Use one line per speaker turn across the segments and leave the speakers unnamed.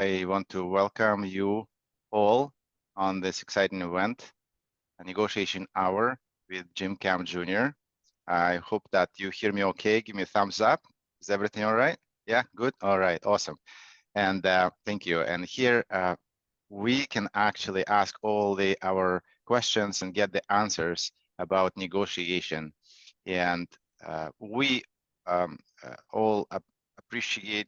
I want to welcome you all on this exciting event, a negotiation hour with Jim Camp Jr. I hope that you hear me okay. Give me a thumbs up. Is everything all right? Yeah, good. All right, awesome. And thank you. And here we can actually ask all our questions and get the answers about negotiation. And we all appreciate,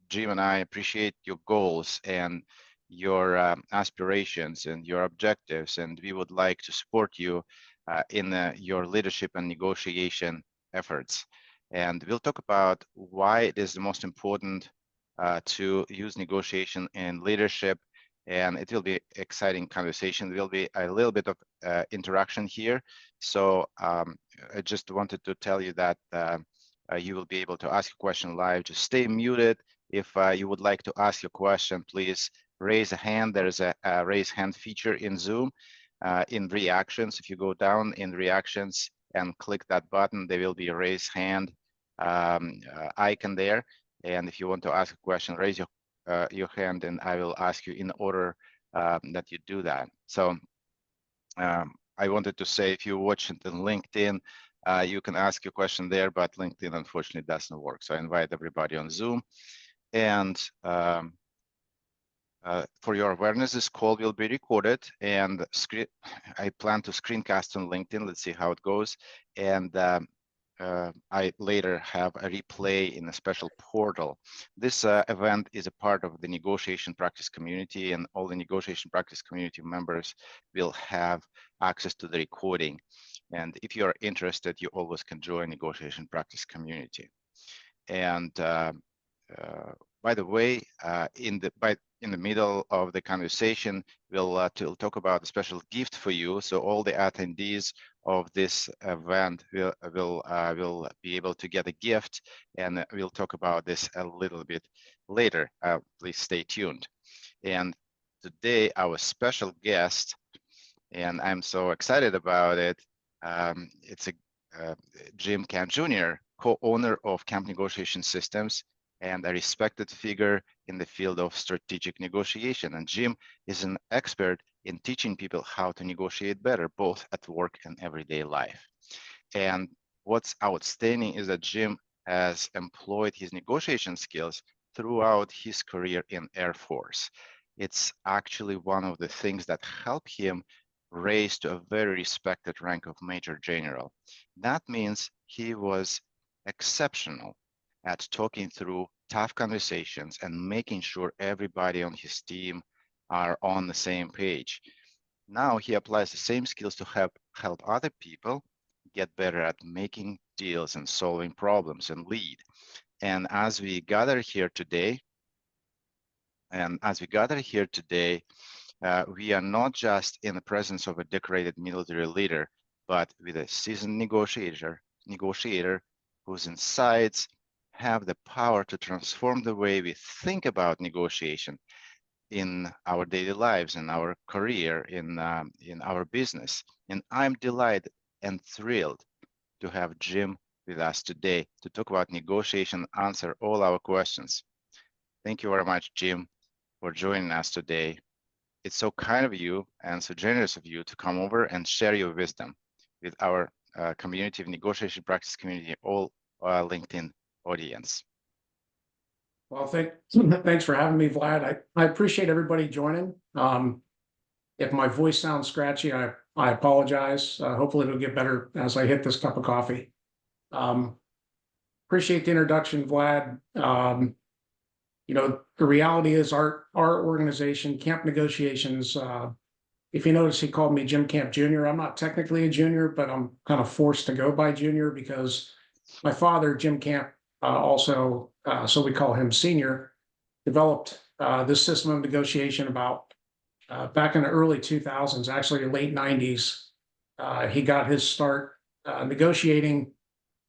Jim and I appreciate your goals and your aspirations and your objectives, and we would like to support you in your leadership and negotiation efforts. And we'll talk about why it is the most important to use negotiation in leadership, and it will be exciting conversation. There will be a little bit of interaction here. So I just wanted to tell you that you will be able to ask a question live. Just stay muted. If you would like to ask your question, please raise a hand. There's a raise hand feature in Zoom. In reactions, if you go down in reactions and click that button, there will be a raise hand icon there. And if you want to ask a question, raise your hand and I will ask you in order that you do that. So I wanted to say, if you watch it on LinkedIn, you can ask your question there, but LinkedIn unfortunately doesn't work. So I invite everybody on Zoom. And for your awareness, this call will be recorded, and I plan to screencast on LinkedIn. Let's see how it goes. And I later have a replay in a special portal. This event is a part of the negotiation practice community, and all the negotiation practice community members will have access to the recording. And if you are interested, you always can join negotiation practice community. And by the way, in the middle of the conversation, we'll talk about a special gift for you. So all the attendees of this event will be able to get a gift, and we'll talk about this a little bit later. Please stay tuned. And today, our special guest, and I'm so excited about it. It's Jim Camp Jr., co-owner of Camp Negotiation Systems and a respected figure in the field of strategic negotiation. And Jim is an expert in teaching people how to negotiate better, both at work and everyday life. And what's outstanding is that Jim has employed his negotiation skills throughout his career in Air Force. It's actually one of the things that helped him raise to a very respected rank of Major General. That means he was exceptional at talking through tough conversations and making sure everybody on his team are on the same page. Now he applies the same skills to help other people get better at making deals and solving problems and lead. And as we gather here today, we are not just in the presence of a decorated military leader, but with a seasoned negotiator whose insights have the power to transform the way we think about negotiation in our daily lives, in our career, in our business. And I'm delighted and thrilled to have Jim with us today to talk about negotiation, answer all our questions. Thank you very much, Jim, for joining us today. It's so kind of you and so generous of you to come over and share your wisdom with our community of negotiation practice community, all LinkedIn audience.
Well, thanks for having me, Vlad. I appreciate everybody joining. If my voice sounds scratchy, I apologize. Hopefully it'll get better as I hit this cup of coffee. Appreciate the introduction, Vlad. You know, the reality is our organization, Camp Negotiations, if you notice, he called me Jim Camp Jr. I'm not technically a junior, but I'm kind of forced to go by junior because my father, Jim Camp, also, so we call him senior, developed this system of negotiation about back in the early 2000s, actually late 90s. He got his start negotiating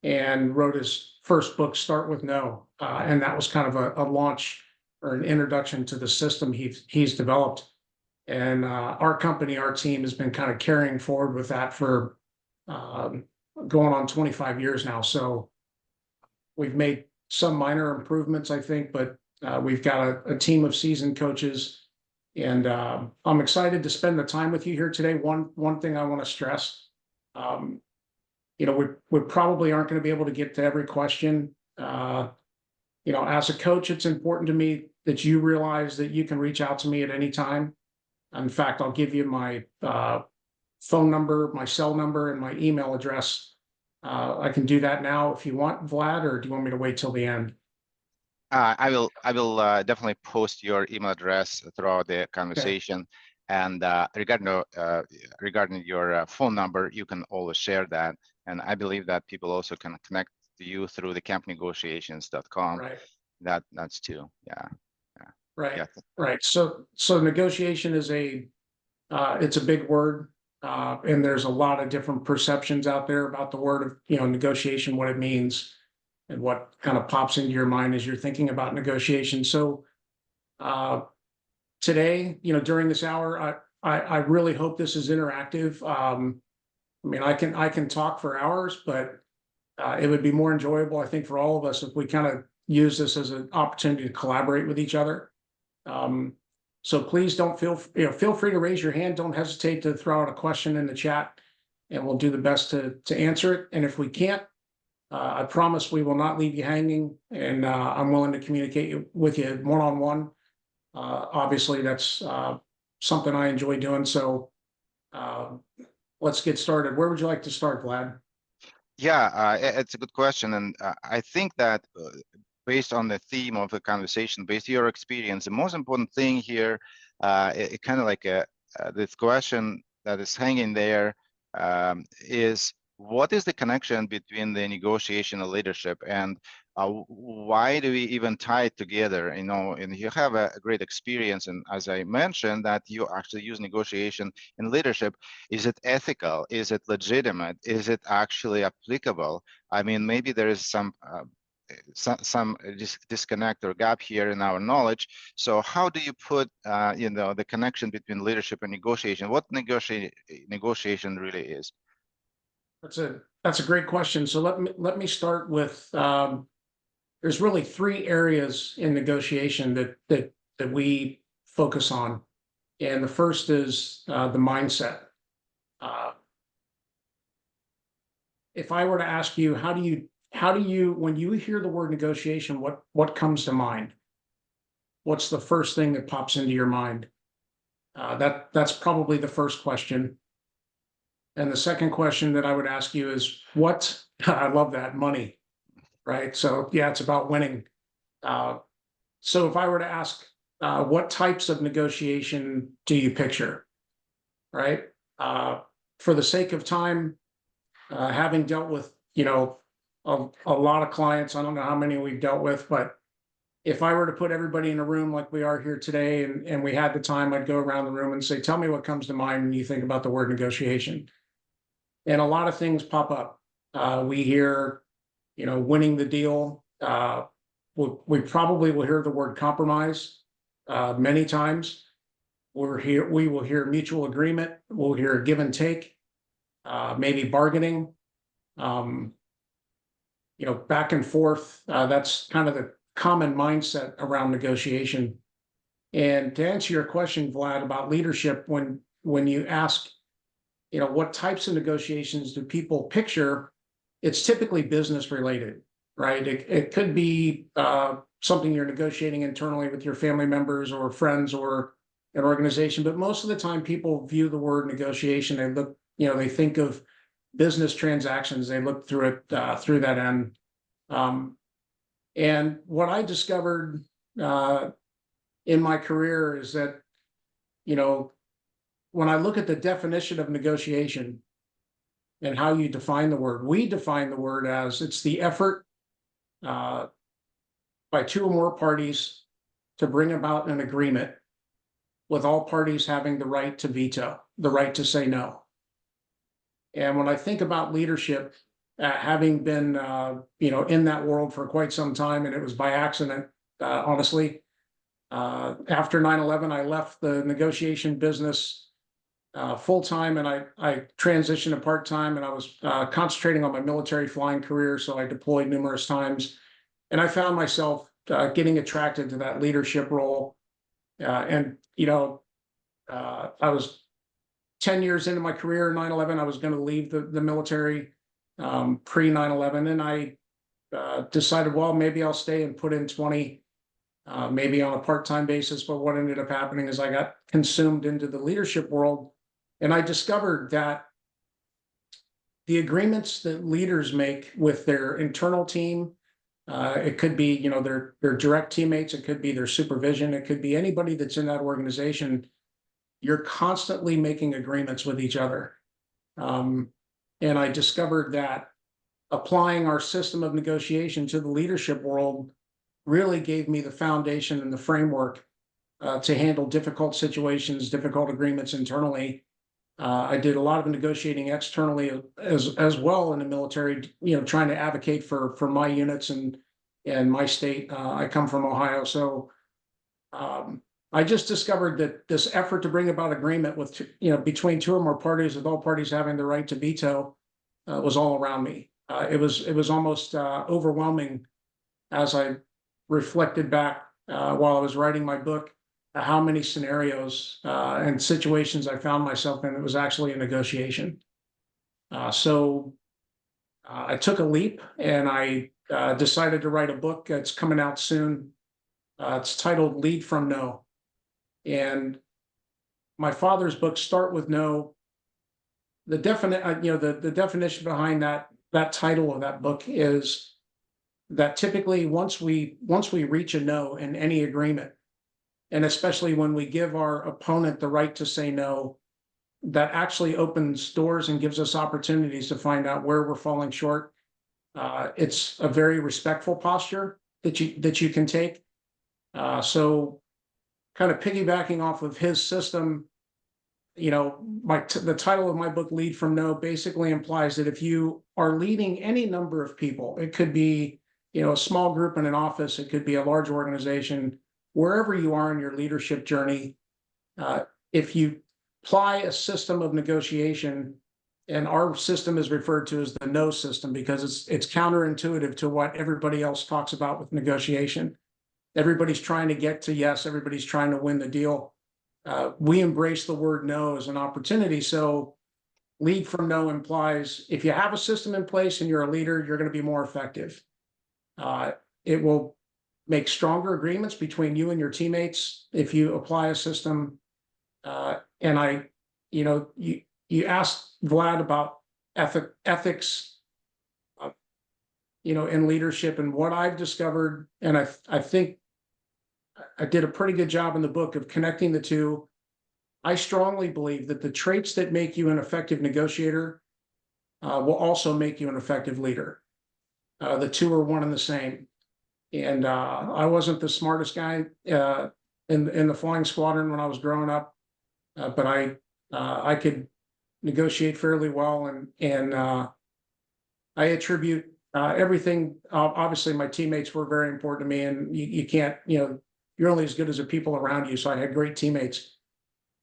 and wrote his first book, Start With No. And that was kind of a launch or an introduction to the system he's developed. And our company, our team has been kind of carrying forward with that for going on 25 years now. So we've made some minor improvements, I think, but We've got a team of seasoned coaches, and I'm excited to spend the time with you here today. One thing I want to stress, um, we probably aren't going to be able to get to every question. As a coach, it's important to me that you realize that you can reach out to me at any time. In fact, I'll give you my phone number, my cell number, and my email address. I can do that now if you want, Vlad, or do you want me to wait till the end?
I will definitely post your email address throughout the conversation. And regarding your phone number, you can always share that. And I believe that people also can connect to you through the campnegotiations.com.
Right.
That's too. Yeah.
Right.
Yeah.
Right. So negotiation is it's a big word. And there's a lot of different perceptions out there about the word of, negotiation, what it means, and what kind of pops into your mind as you're thinking about negotiation. So today, during this hour, I really hope this is interactive. I can talk for hours, but it would be more enjoyable, I think, for all of us if we kind of use this as an opportunity to collaborate with each other. So please don't feel free to raise your hand. Don't hesitate to throw out a question in the chat, and we'll do the best to answer it. And if we can't, I promise we will not leave you hanging, and I'm willing to communicate with you one-on-one. Obviously, that's something I enjoy doing. So let's get started. Where would you like to start, Vlad?
Yeah, it's a good question. And I think that based on the theme of the conversation, based on your experience, the most important thing here, it kind of like this question that is hanging there is, what is the connection between the negotiation and leadership, and why do we even tie it together? And you have a great experience, and as I mentioned, that you actually use negotiation in leadership. Is it ethical? Is it legitimate? Is it actually applicable? I mean, maybe there is some disconnect or gap here in our knowledge. So how do you put the connection between leadership and negotiation? What negotiation really is?
That's a great question. So let me start with there's really three areas in negotiation that we focus on, and the first is the mindset. If I were to ask you, how do you when you hear the word negotiation, what comes to mind? What's the first thing that pops into your mind? That's probably the first question. And the second question that I would ask you is what? I love that, money, right? So yeah, it's about winning. So if I were to ask, what types of negotiation do you picture, right? For the sake of time, having dealt with a lot of clients, I don't know how many we've dealt with, but if I were to put everybody in a room like we are here today, and we had the time, I'd go around the room and say, tell me what comes to mind when you think about the word negotiation. And a lot of things pop up. We hear, winning the deal. We probably will hear the word compromise many times. We will hear mutual agreement. We'll hear give and take, maybe bargaining, back and forth. That's kind of the common mindset around negotiation. And to answer your question, Vlad, about leadership, when you ask, what types of negotiations do people picture? It's typically business related, right? It could be something you're negotiating internally with your family members or friends or an organization, but most of the time people view the word negotiation, they look, they think of business transactions, they look through it through that end. And what I discovered in my career is that, when I look at the definition of negotiation and how you define the word, we define the word as it's the effort by two or more parties to bring about an agreement with all parties having the right to veto, the right to say no. And when I think about leadership, having been in that world for quite some time, and it was by accident, honestly. After 9/11, I left the negotiation business full-time, and I transitioned to part-time, and I was concentrating on my military flying career, so I deployed numerous times. And I found myself getting attracted to that leadership role. And, I was 10 years into my career in 9/11. I was going to leave the military pre 9/11. And I decided, well, maybe I'll stay and put in 20, maybe on a part-time basis. But what ended up happening is I got consumed into the leadership world. And I discovered that the agreements that leaders make with their internal team, it could be, their direct teammates, it could be their supervision, it could be anybody that's in that organization. You're constantly making agreements with each other. And I discovered that applying our system of negotiation to the leadership world really gave me the foundation and the framework to handle difficult situations, difficult agreements internally. I did a lot of negotiating externally as well in the military, trying to advocate for my units and my state. I come from Ohio, so I just discovered that this effort to bring about agreement with between two or more parties, with all parties having the right to veto, was all around me. It was almost overwhelming as I reflected back while I was writing my book, how many scenarios and situations I found myself in. It was actually a negotiation. So I took a leap and I decided to write a book that's coming out soon. It's titled Lead from No. And my father's book, Start with No, the the definition behind that title of that book is that typically once we reach a no in any agreement, and especially when we give our opponent the right to say no, that actually opens doors and gives us opportunities to find out where we're falling short. It's a very respectful posture that you can take. So, kind of piggybacking off of his system, the title of my book, Lead from No, basically implies that if you are leading any number of people, it could be a small group in an office, it could be a large organization, wherever you are in your leadership journey, if you apply a system of negotiation, and our system is referred to as the no system because it's counterintuitive to what everybody else talks about with negotiation. Everybody's trying to get to yes, everybody's trying to win the deal. We embrace the word no as an opportunity. So lead from no implies if you have a system in place and you're a leader, you're going to be more effective. It will make stronger agreements between you and your teammates if you apply a system. And you asked Vlad about ethics, in leadership, and what I've discovered, and I think I did a pretty good job in the book of connecting the two. I strongly believe that the traits that make you an effective negotiator will also make you an effective leader. The two are one and the same. And I wasn't the smartest guy in the flying squadron when I was growing up, but I could negotiate fairly well, and I attribute everything. Obviously, my teammates were very important to me, and you can't, you're only as good as the people around you. So I had great teammates,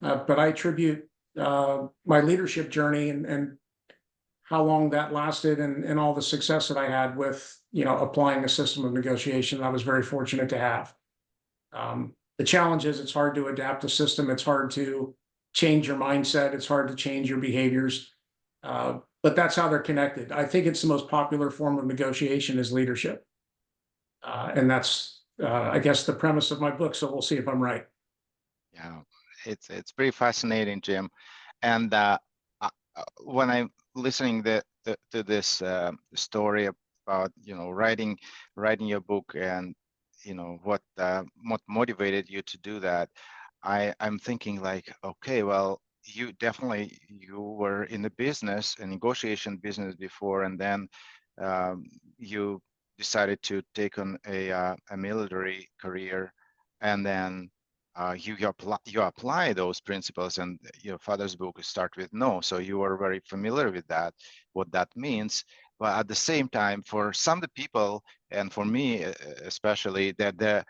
but I attribute my leadership journey and how long that lasted, and all the success that I had with applying a system of negotiation. I was very fortunate to have. The challenge is it's hard to adapt a system. It's hard to change your mindset. It's hard to change your behaviors. But that's how they're connected. I think it's the most popular form of negotiation is leadership. And that's, I guess, the premise of my book. So we'll see if I'm right.
Yeah, it's pretty fascinating, Jim. And when I'm listening to this story about writing your book, and what motivated you to do that, I'm thinking like, okay, well, you were in the business, a negotiation business before, and then you decided to take on a military career, and then you apply those principles, and your father's book Start with No. So you are very familiar with that, what that means. But at the same time, for some of the people, and for me especially, that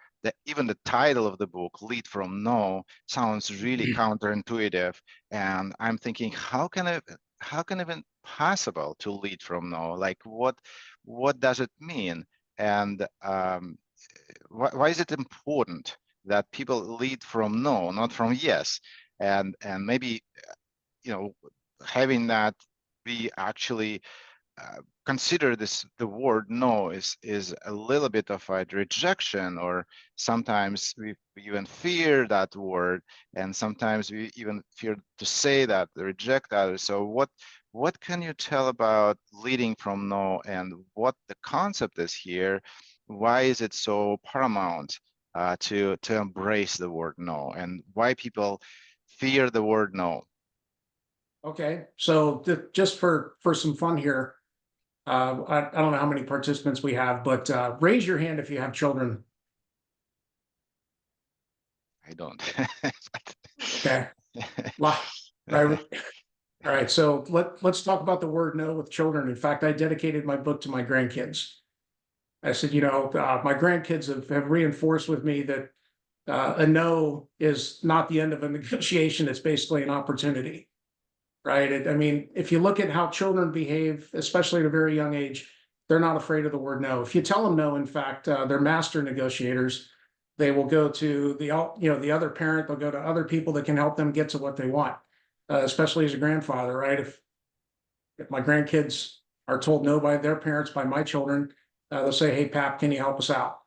even the title of the book, Lead from No, sounds really counterintuitive. And I'm thinking, how can it even possible to lead from no? Like what does it mean? And why is it important that people lead from no, not from yes? And maybe, you know, having that be actually consider the word no is a little bit of a rejection, or sometimes we even fear that word, and sometimes we even fear to say that, reject others. So what can you tell about leading from no, and what the concept is here? Why is it so paramount to embrace the word no, and why people fear the word no?
Okay, so just for some fun here, I don't know how many participants we have, but raise your hand if you have children.
I don't.
Okay, right. All right, so let's talk about the word no with children. In fact, I dedicated my book to my grandkids. I said, my grandkids have reinforced with me that a no is not the end of a negotiation. It's basically an opportunity, right? I mean, if you look at how children behave, especially at a very young age, they're not afraid of the word no. If you tell them no, in fact, they're master negotiators. They will go to the other parent. They'll go to other people that can help them get to what they want. Especially as a grandfather, right? If my grandkids are told no by their parents, by my children, they'll say, "Hey, Pap, can you help us out?"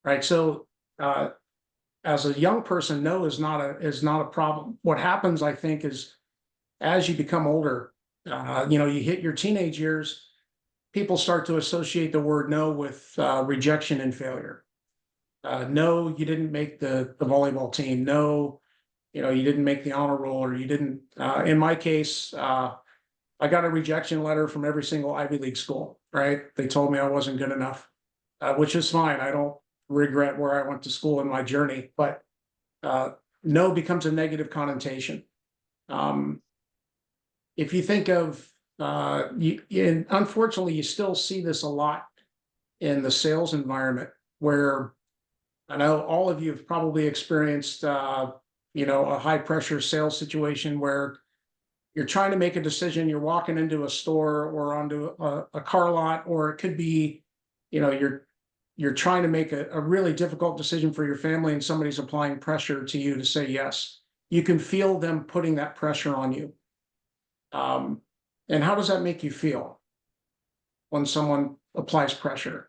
Right? So, as a young person, no is not a problem. What happens, I think, is as you become older, you hit your teenage years, people start to associate the word no with rejection and failure. No, you didn't make the volleyball team. No, you didn't make the honor roll, or you didn't. In my case, I got a rejection letter from every single Ivy League school. Right? They told me I wasn't good enough, which is fine. I don't regret where I went to school in my journey, but uh, no becomes a negative connotation. Um, if you think of and unfortunately, you still see this a lot in the sales environment, where I know all of you have probably experienced, a high pressure sales situation where you're trying to make a decision. You're walking into a store or onto a car lot, or it could be, you're trying to make a really difficult decision for your family, and somebody's applying pressure to you to say yes. You can feel them putting that pressure on you. Um, and how does that make you feel when someone applies pressure?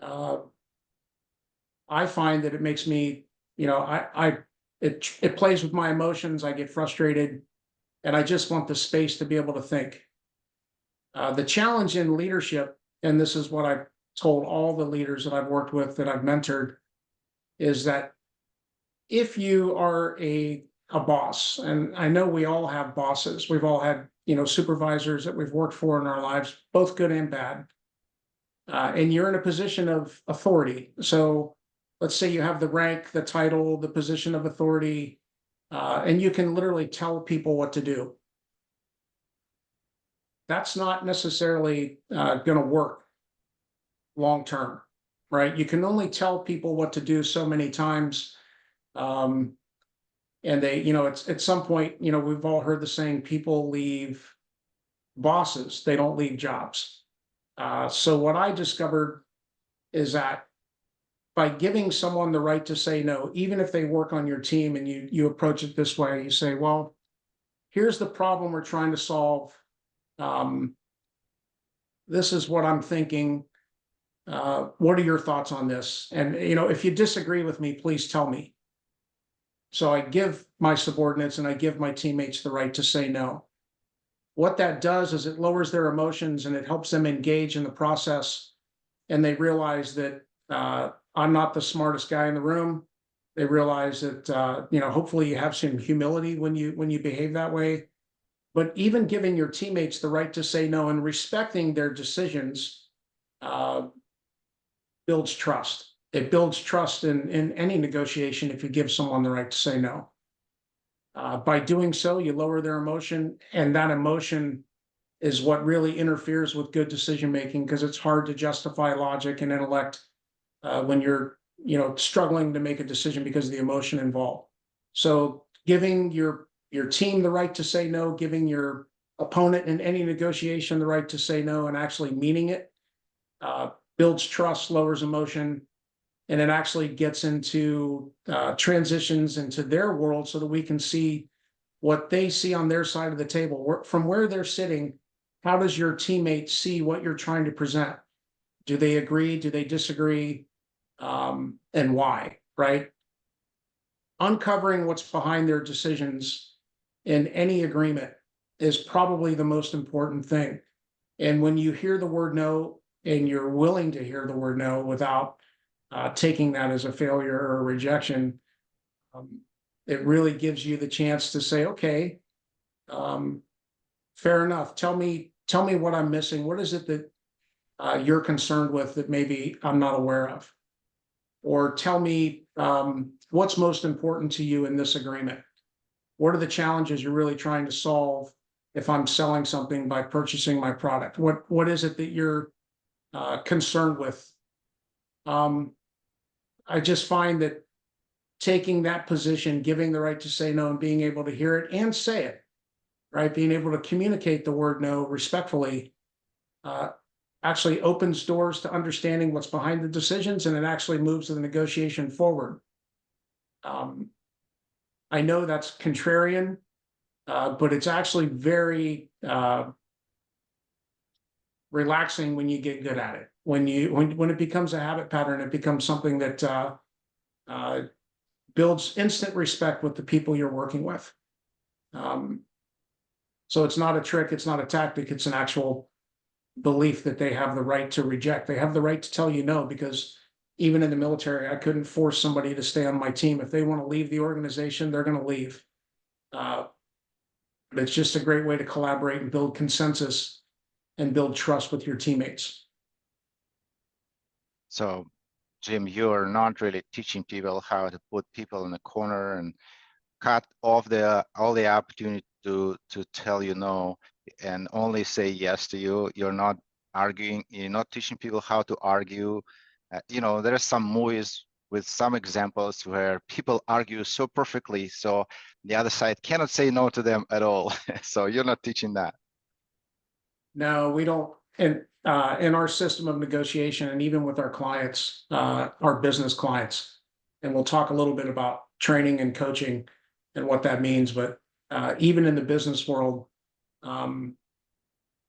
Uh, I find that it makes me, it plays with my emotions. I get frustrated, and I just want the space to be able to think. The challenge in leadership, and this is what I've told all the leaders that I've worked with, that I've mentored, is that if you are a boss, and I know we all have bosses, we've all had supervisors that we've worked for in our lives, both good and bad, and you're in a position of authority. So let's say you have the rank, the title, the position of authority, and you can literally tell people what to do. That's not necessarily going to work long term, right? You can only tell people what to do so many times. Um, and it's at some point, we've all heard the saying, people leave bosses, they don't leave jobs. So what I discovered is that by giving someone the right to say no, even if they work on your team, and you approach it this way, you say, well, here's the problem we're trying to solve. Um, this is what I'm thinking. What are your thoughts on this? And if you disagree with me, please tell me. So I give my subordinates and I give my teammates the right to say no. What that does is it lowers their emotions, and it helps them engage in the process. And they realize that I'm not the smartest guy in the room. They realize that hopefully you have some humility when you behave that way. But even giving your teammates the right to say no and respecting their decisions uh, builds trust. It builds trust in any negotiation if you give someone the right to say no. By doing so, you lower their emotion, and that emotion is what really interferes with good decision making, because it's hard to justify logic and intellect when you're struggling to make a decision because of the emotion involved. So giving your team the right to say no, giving your opponent in any negotiation the right to say no, and actually meaning it, builds trust, lowers emotion, and it actually gets into transitions into their world so that we can see what they see on their side of the table. From where they're sitting, how does your teammate see what you're trying to present? Do they agree? Do they disagree? And why, right? Uncovering what's behind their decisions in any agreement is probably the most important thing. And when you hear the word no, and you're willing to hear the word no without taking that as a failure or a rejection, it really gives you the chance to say, okay, fair enough. Tell me what I'm missing. What is it that you're concerned with that maybe I'm not aware of? Or tell me what's most important to you in this agreement. What are the challenges you're really trying to solve if I'm selling something by purchasing my product? What is it that you're concerned with? I just find that taking that position, giving the right to say no and being able to hear it and say it, right? Being able to communicate the word no respectfully actually opens doors to understanding what's behind the decisions, and it actually moves the negotiation forward. I know that's contrarian, but it's actually very relaxing when you get good at it. When it becomes a habit pattern, it becomes something that builds instant respect with the people you're working with. So it's not a trick, it's not a tactic, it's an actual belief that they have the right to reject. They have the right to tell you no, because even in the military, I couldn't force somebody to stay on my team. If they want to leave the organization, they're going to leave. But it's just a great way to collaborate and build consensus and build trust with your teammates.
So, Jim, you're not really teaching people how to put people in the corner and cut off all the opportunity to tell you no and only say yes to you. You're not arguing. You're not teaching people how to argue. There are some movies with some examples where people argue so perfectly, so the other side cannot say no to them at all. So you're not teaching that.
No, we don't. And in our system of negotiation, and even with our clients, our business clients, and we'll talk a little bit about training and coaching and what that means. But even in the business world,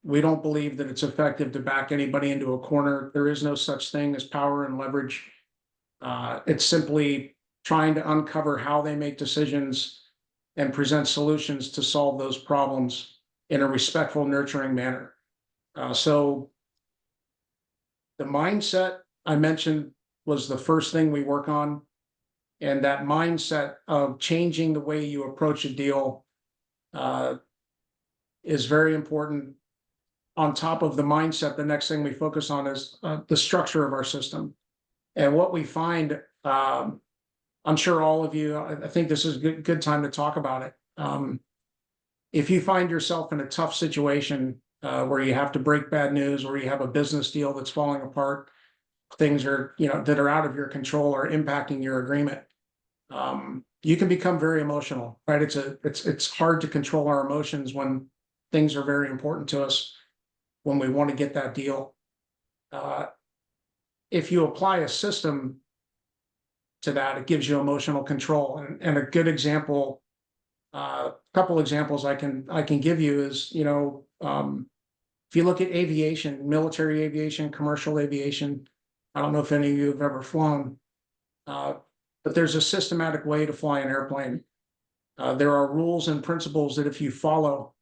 we don't believe that it's effective to back anybody into a corner. There is no such thing as power and leverage. It's simply trying to uncover how they make decisions and present solutions to solve those problems in a respectful, nurturing manner. So the mindset I mentioned was the first thing we work on. And that mindset of changing the way you approach a deal is very important. On top of the mindset, the next thing we focus on is the structure of our system. And what we find, I'm sure all of you, I think this is a good time to talk about it. If you find yourself in a tough situation where you have to break bad news, or you have a business deal that's falling apart, things are, that are out of your control or impacting your agreement, you can become very emotional, right? It's hard to control our emotions when things are very important to us, when we want to get that deal. If you apply a system to that, it gives you emotional control. And a good example, a couple examples I can give you is, if you look at aviation, military aviation, commercial aviation, I don't know if any of you have ever flown, but there's a systematic way to fly an airplane. There are rules and principles that if you follow,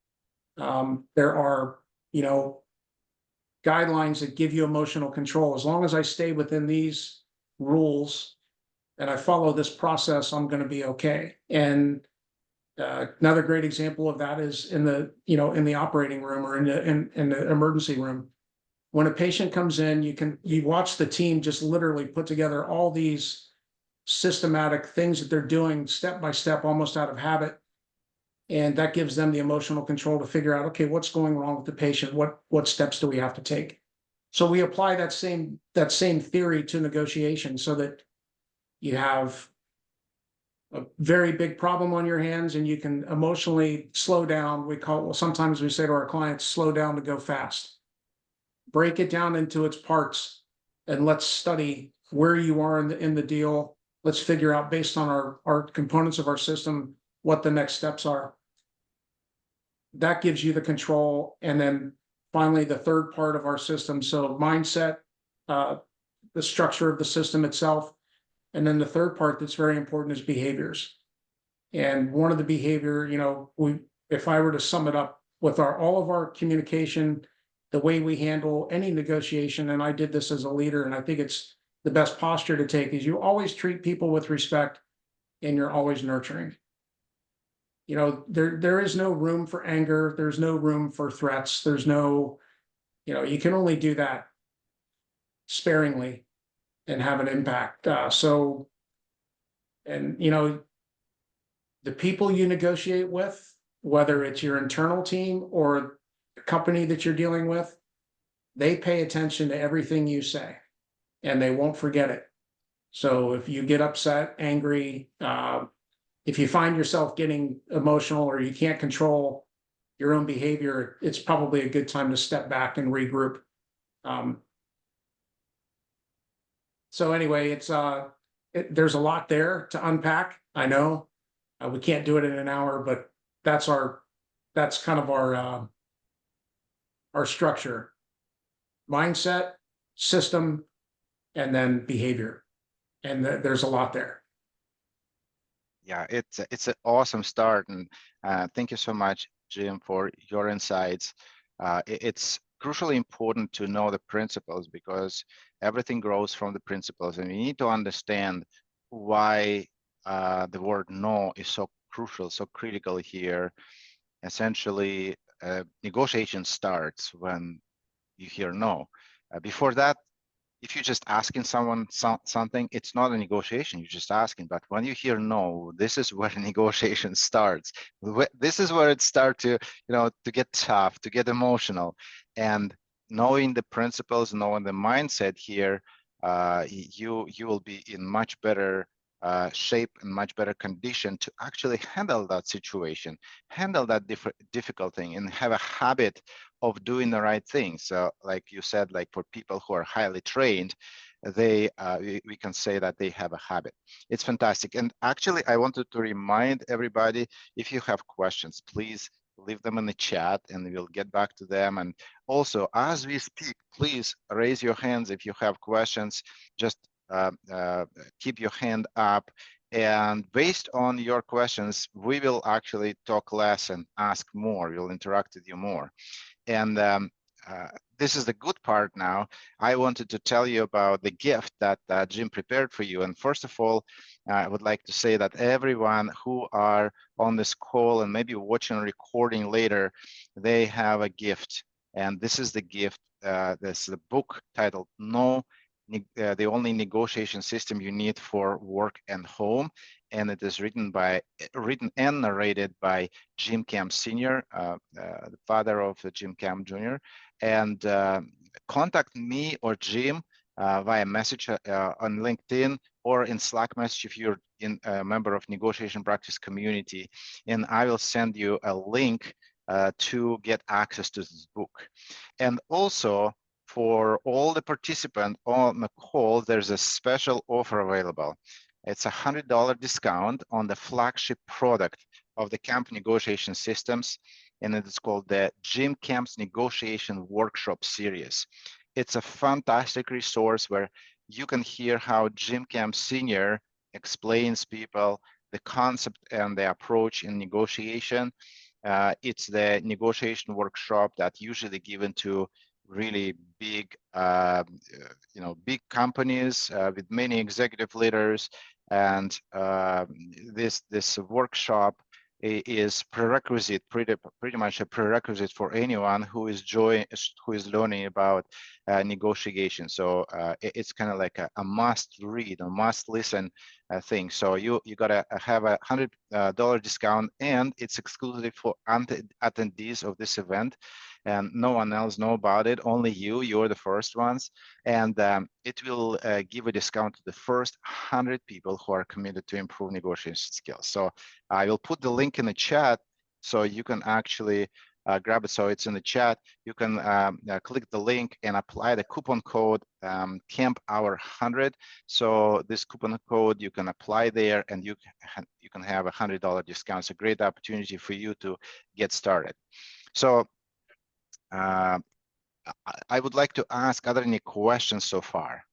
there are, guidelines that give you emotional control. As long as I stay within these rules and I follow this process, I'm going to be okay. And another great example of that is in the operating room, or in the emergency room. When a patient comes in, you watch the team just literally put together all these systematic things that they're doing step by step, almost out of habit. And that gives them the emotional control to figure out, okay, what's going wrong with the patient? What steps do we have to take? So we apply that same theory to negotiation, so that you have a very big problem on your hands and you can emotionally slow down. Sometimes we say to our clients, slow down to go fast. Break it down into its parts and let's study where you are in the deal. Let's figure out based on our components of our system, what the next steps are. That gives you the control. And then finally, the third part of our system. So mindset, the structure of the system itself. And then the third part that's very important is behaviors. And one of the behavior, if I were to sum it up with all of our communication, the way we handle any negotiation, and I did this as a leader, and I think it's the best posture to take, is you always treat people with respect and you're always nurturing. There is no room for anger. There's no room for threats. There's no, you can only do that sparingly and have an impact. The people you negotiate with, whether it's your internal team or the company that you're dealing with, they pay attention to everything you say and they won't forget it. So if you get upset, angry, if you find yourself getting emotional or you can't control your own behavior, it's probably a good time to step back and regroup. So anyway, there's a lot there to unpack. I know we can't do it in an hour, but that's kind of our structure: mindset, system, and then behavior. And there's a lot there.
Yeah, it's an awesome start, and thank you so much, Jim, for your insights. It's crucially important to know the principles because everything grows from the principles, and you need to understand why the word no is so crucial, so critical here. Essentially, negotiation starts when you hear no. Before that, if you're just asking someone something, it's not a negotiation, you're just asking. But when you hear no, this is where the negotiation starts. This is where it starts to, to get tough, to get emotional. And knowing the principles, knowing the mindset here, you will be in much better shape and much better condition to actually handle that situation, handle that difficult thing, and have a habit of doing the right thing. So like you said, like for people who are highly trained, we can say that they have a habit. It's fantastic. And actually, I wanted to remind everybody, if you have questions, please leave them in the chat and we'll get back to them. And also, as we speak, please raise your hands if you have questions. Just keep your hand up, and based on your questions, we will actually talk less and ask more. We'll interact with you more. And this is the good part now. I wanted to tell you about the gift that Jim prepared for you. And first of all, I would like to say that everyone who are on this call and maybe watching a recording later, they have a gift. And this is the gift. This is the book titled No, the only negotiation system you need for work and home, and it is written and narrated by Jim Camp Sr., the father of Jim Camp Jr. And contact me or Jim via message on LinkedIn or in Slack message if you're a member of Negotiation Practice Community, and I will send you a link to get access to this book. And also, for all the participants on the call, there's a special offer available. It's a $100 discount on the flagship product of the Camp Negotiation Systems, and it is called the Jim Camp's Negotiation Workshop Series. It's a fantastic resource where you can hear how Jim Camp Sr. explains people the concept and the approach in negotiation. It's the negotiation workshop that usually given to really big, big companies with many executive leaders, and this workshop is prerequisite, pretty much a prerequisite for anyone who is learning about negotiation. So it's kind of like a must read, a must listen thing. So you gotta have a $100 discount, and it's exclusive for attendees of this event, and no one else know about it. Only you're the first ones, and it will give a discount to the first 100 people who are committed to improve negotiation skills. So I will put the link in the chat so you can actually grab it so it's in the chat. You can click the link and apply the coupon code Camp Hour 100. So this coupon code you can apply there, and you can have $100 discount. It's a great opportunity for you to get started. So I would like to ask, are there any questions so far?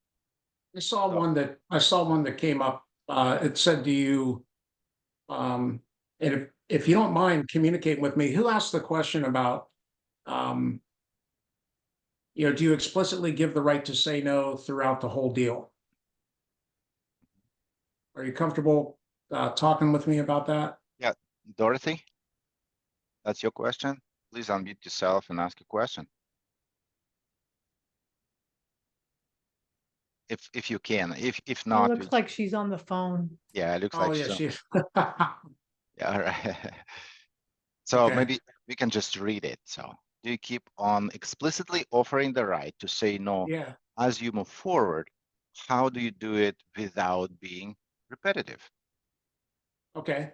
I saw one that came up. It said, "Do you?" And if you don't mind communicating with me, who asked the question about? Do you explicitly give the right to say no throughout the whole deal? Are you comfortable talking with me about that?
Yeah, Dorothy, that's your question. Please unmute yourself and ask a question. If you can, if not,
It looks like she's on the phone.
yeah, it looks
Oh
like
yeah,
so.
she.
Yeah, all right. So
Okay.
maybe we can just read it. So, do you keep on explicitly offering the right to say no
Yeah.
as you move forward? How do you do it without being repetitive?
Okay.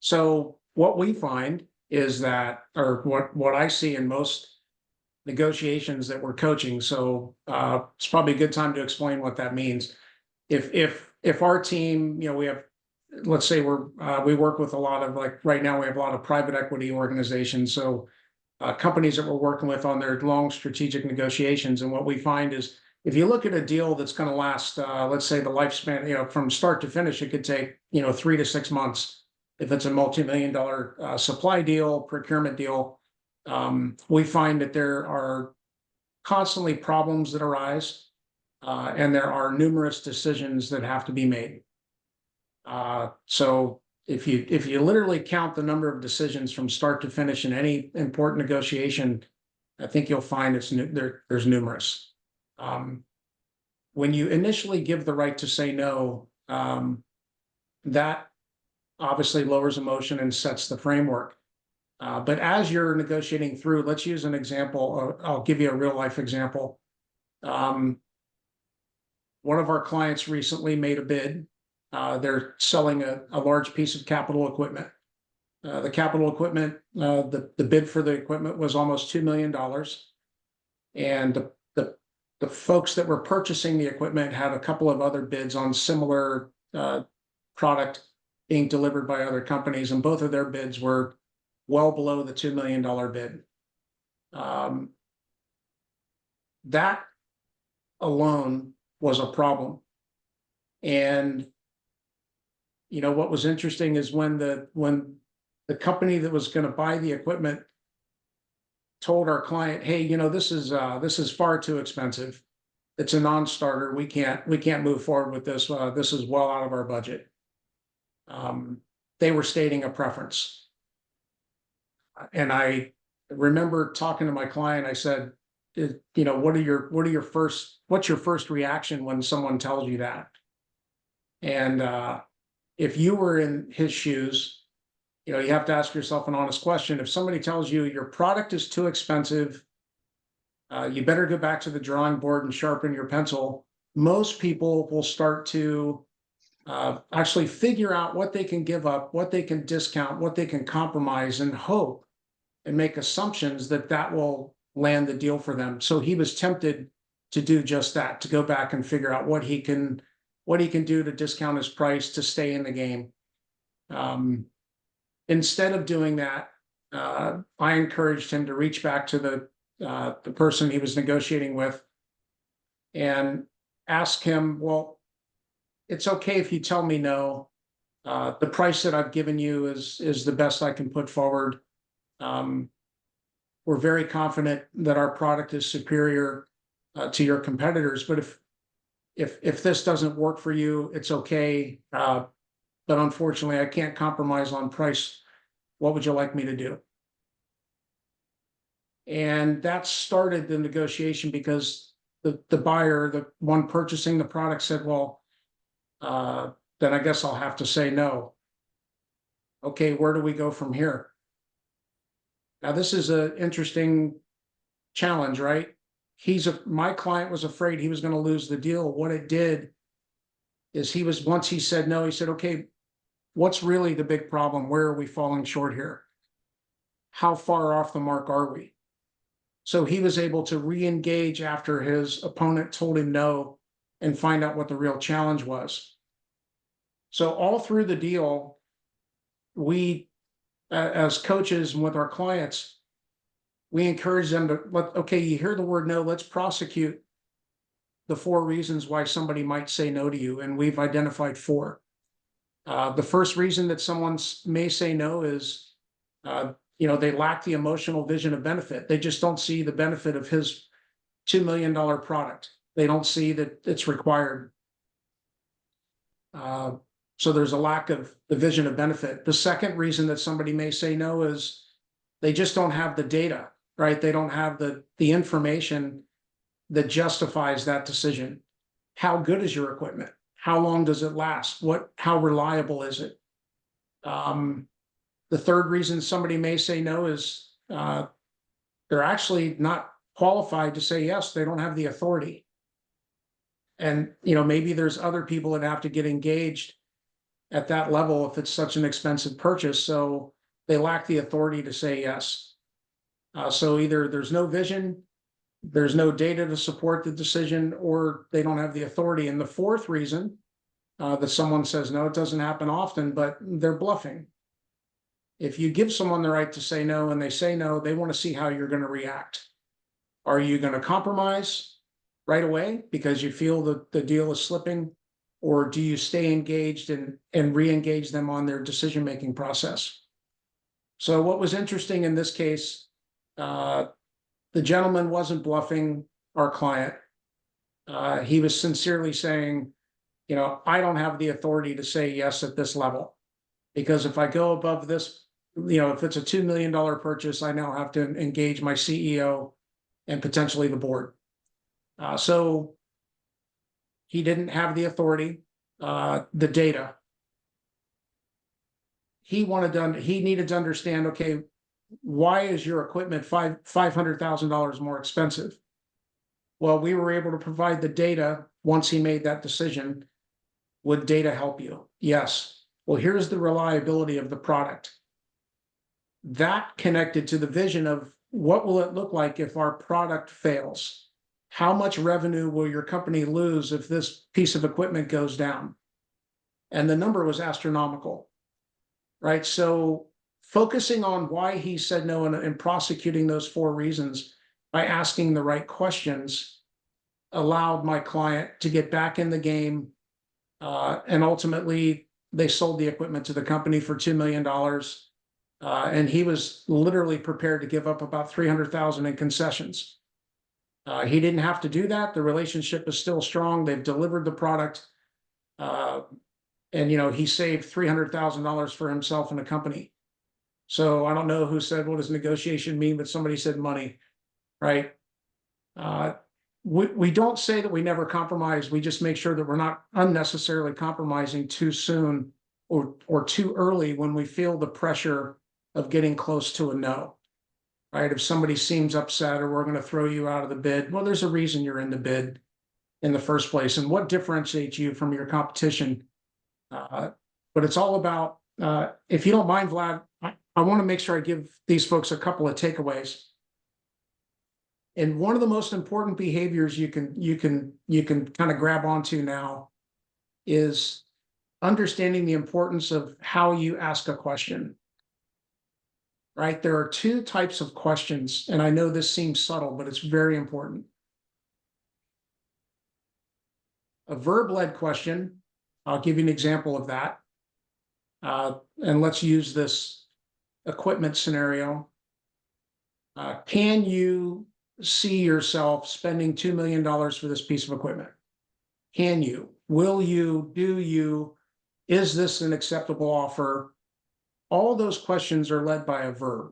So what we find is that, or what I see in most negotiations that we're coaching. So it's probably a good time to explain what that means. If our team, we have, let's say we work with a lot of, like right now we have a lot of private equity organizations. So companies that we're working with on their long strategic negotiations. And what we find is, if you look at a deal that's going to last, let's say the lifespan, from start to finish, it could take 3 to 6 months. If it's a multi-million-dollar supply deal, procurement deal, we find that there are constantly problems that arise, and there are numerous decisions that have to be made. So if you literally count the number of decisions from start to finish in any important negotiation, I think you'll find there's numerous. When you initially give the right to say no, that obviously lowers emotion and sets the framework. But as you're negotiating through, let's use an example. I'll give you a real life example. One of our clients recently made a bid. They're selling a large piece of capital equipment. The capital equipment, the bid for the equipment was almost $2 million. And the folks that were purchasing the equipment had a couple of other bids on similar product being delivered by other companies, and both of their bids were well below the $2 million bid. That alone was a problem. And what was interesting is when the company that was going to buy the equipment told our client, "Hey, this is far too expensive. It's a non-starter. We can't move forward with this. This is well out of our budget." They were stating a preference. And I remember talking to my client. I said, what's your first reaction when someone tells you that? And if you were in his shoes, you have to ask yourself an honest question. If somebody tells you your product is too expensive, you better go back to the drawing board and sharpen your pencil. Most people will start to actually figure out what they can give up, what they can discount, what they can compromise, and hope and make assumptions that will land the deal for them. So he was tempted to do just that, to go back and figure out what he can do to discount his price to stay in the game. Instead of doing that, I encouraged him to reach back to the person he was negotiating with and ask him, "Well, it's okay if you tell me no. The price that I've given you is the best I can put forward. We're very confident that our product is superior to your competitors. But if this doesn't work for you, it's okay. But unfortunately, I can't compromise on price. What would you like me to do?" And that started the negotiation, because the buyer, the one purchasing the product, said, "Well, then I guess I'll have to say no." Okay, where do we go from here? Now, this is an interesting challenge, right? My client was afraid he was going to lose the deal. What it did is once he said no, he said, "Okay, what's really the big problem? Where are we falling short here?" how far off the mark are we? So he was able to re-engage after his opponent told him no and find out what the real challenge was. So all through the deal, we, as coaches and with our clients, we encourage them to okay, you hear the word no, let's prosecute the 4 reasons why somebody might say no to you. And we've identified 4. The first reason that someone may say no is, they lack the emotional vision of benefit. They just don't see the benefit of his $2 million product. They don't see that it's required. So there's a lack of the vision of benefit. The second reason that somebody may say no is they just don't have the data, right? They don't have the information that justifies that decision. How good is your equipment? How long does it last? How reliable is it? The third reason somebody may say no is they're actually not qualified to say yes. They don't have the authority. And, maybe there's other people that have to get engaged at that level if it's such an expensive purchase. So they lack the authority to say yes. So either there's no vision, there's no data to support the decision, or they don't have the authority. And the fourth reason that someone says no, it doesn't happen often, but they're bluffing. If you give someone the right to say no and they say no, they want to see how you're going to react. Are you going to compromise right away because you feel that the deal is slipping? Or do you stay engaged and re-engage them on their decision-making process? So what was interesting in this case, the gentleman wasn't bluffing our client. He was sincerely saying, I don't have the authority to say yes at this level, because if I go above this, if it's a $2 million purchase, I now have to engage my CEO and potentially the board. So he didn't have the authority, the data. He needed to understand, okay, why is your equipment $500,000 more expensive? Well, we were able to provide the data once he made that decision. Would data help you? Yes. Well, here's the reliability of the product. That connected to the vision of what will it look like if our product fails? How much revenue will your company lose if this piece of equipment goes down? And the number was astronomical, right? So focusing on why he said no and prosecuting those 4 reasons by asking the right questions allowed my client to get back in the game. And ultimately, they sold the equipment to the company for $2 million. And he was literally prepared to give up about $300,000 in concessions. He didn't have to do that. The relationship is still strong. They've delivered the product. And he saved $300,000 for himself and the company. So I don't know who said, what does negotiation mean? But somebody said money, right? We don't say that we never compromise. We just make sure that we're not unnecessarily compromising too soon or too early when we feel the pressure of getting close to a no, right? If somebody seems upset or we're going to throw you out of the bid, well, there's a reason you're in the bid in the first place. And what differentiates you from your competition? But it's all about, if you don't mind, Vlad, I want to make sure I give these folks a couple of takeaways. And one of the most important behaviors you can kind of grab onto now is understanding the importance of how you ask a question. Right? There are 2 types of questions, and I know this seems subtle, but it's very important. A verb-led question, I'll give you an example of that. And let's use this equipment scenario. Can you see yourself spending $2 million for this piece of equipment? Can you? Will you? Do you? Is this an acceptable offer? All those questions are led by a verb.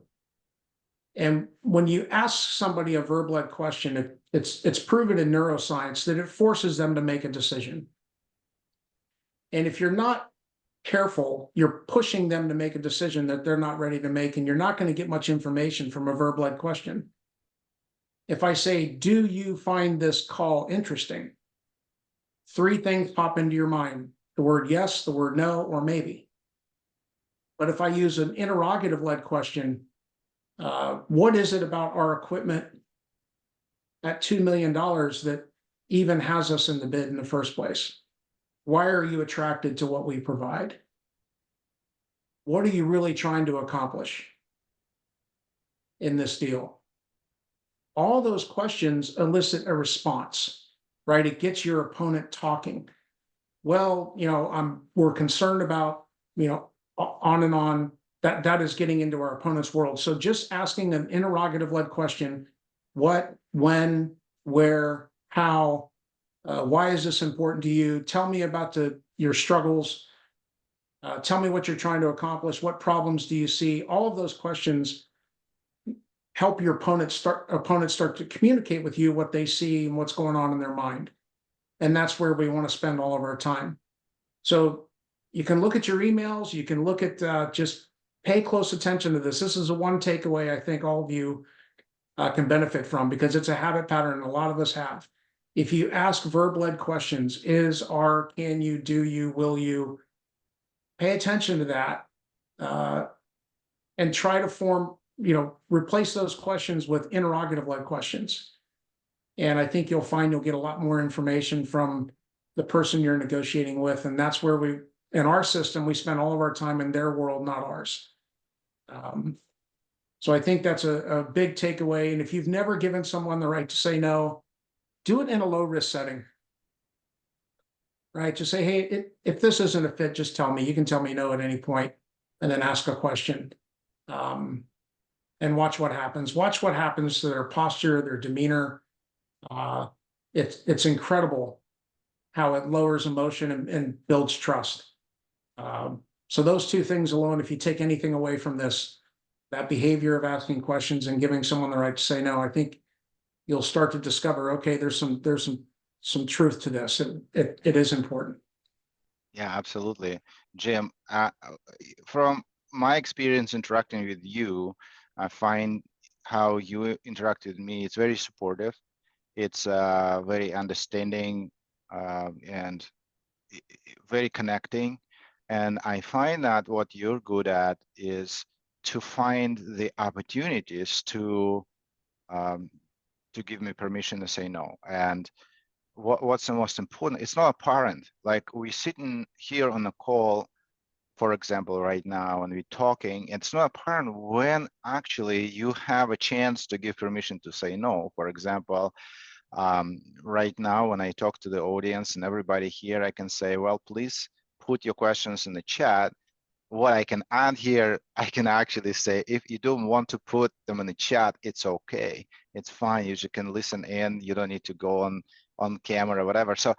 And when you ask somebody a verb-led question, it's proven in neuroscience that it forces them to make a decision. And if you're not careful, you're pushing them to make a decision that they're not ready to make, and you're not going to get much information from a verb-led question. If I say, do you find this call interesting? 3 things pop into your mind: the word yes, the word no, or maybe. But if I use an interrogative-led question, What is it about our equipment at $2 million that even has us in the bid in the first place? Why are you attracted to what we provide? What are you really trying to accomplish in this deal? All those questions elicit a response, right? It gets your opponent talking. Well, we're concerned about, on and on. That is getting into our opponent's world. So just asking an interrogative-led question: what, when, where, how, why is this important to you? Tell me about your struggles. Tell me what you're trying to accomplish. What problems do you see? All of those questions help your opponents start to communicate with you what they see and what's going on in their mind. And that's where we want to spend all of our time. So you can look at your emails. You can look at just pay close attention to this. This is the one takeaway I think all of you can benefit from, because it's a habit pattern a lot of us have. If you ask verb-led questions, is, are, can you, do you, will you, pay attention to that, and try to replace those questions with interrogative-led questions. And I think you'll find you'll get a lot more information from the person you're negotiating with. And that's where in our system, we spend all of our time in their world, not ours. So I think that's a big takeaway. And if you've never given someone the right to say no, do it in a low risk setting. Right? Just say, hey, if this isn't a fit, just tell me. You can tell me no at any point, and then ask a question. And watch what happens. Watch what happens to their posture, their demeanor. It's incredible how it lowers emotion and builds trust. So those two things alone, if you take anything away from this, that behavior of asking questions and giving someone the right to say no, I think you'll start to discover, okay, there's some truth to this. It is important.
Yeah, absolutely. Jim, from my experience interacting with you, I find how you interact with me, it's very supportive. It's very understanding and very connecting. And I find that what you're good at is to find the opportunities to give me permission to say no. And what's the most important? It's not apparent. Like we sitting here on the call, for example, right now, and we're talking, it's not apparent when actually you have a chance to give permission to say no. For example, right now, when I talk to the audience and everybody here, I can say, well, please put your questions in the chat. What I can add here, I can actually say, if you don't want to put them in the chat, it's okay. It's fine. You can listen in. You don't need to go on camera or whatever. So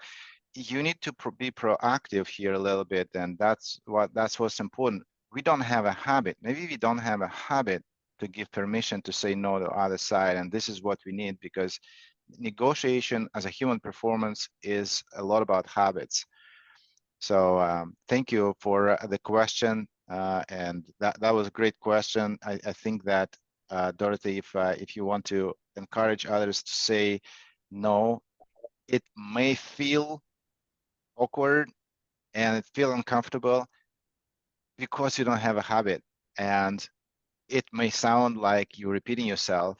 you need to be proactive here a little bit, and that's what's important. We don't have a habit. Maybe we don't have a habit to give permission to say no to the other side, and this is what we need, because negotiation as a human performance is a lot about habits. So thank you for the question, and that was a great question. I think that Dorothy, if you want to encourage others to say no, it may feel awkward and it feel uncomfortable because you don't have a habit, and it may sound like you're repeating yourself,